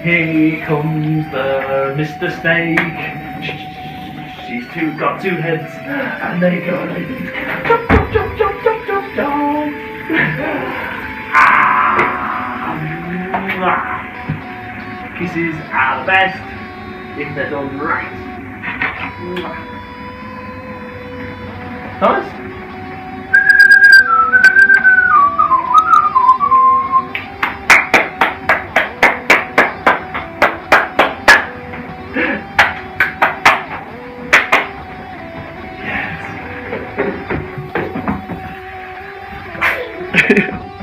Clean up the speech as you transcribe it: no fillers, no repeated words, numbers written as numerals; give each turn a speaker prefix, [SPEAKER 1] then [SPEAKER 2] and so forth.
[SPEAKER 1] Here comes the Mr. Snake. She's got two heads, and they go like this. Jump, jump, jump, jump, jump, jump, jump. Kisses are the best if they're done right. Thomas? Yes.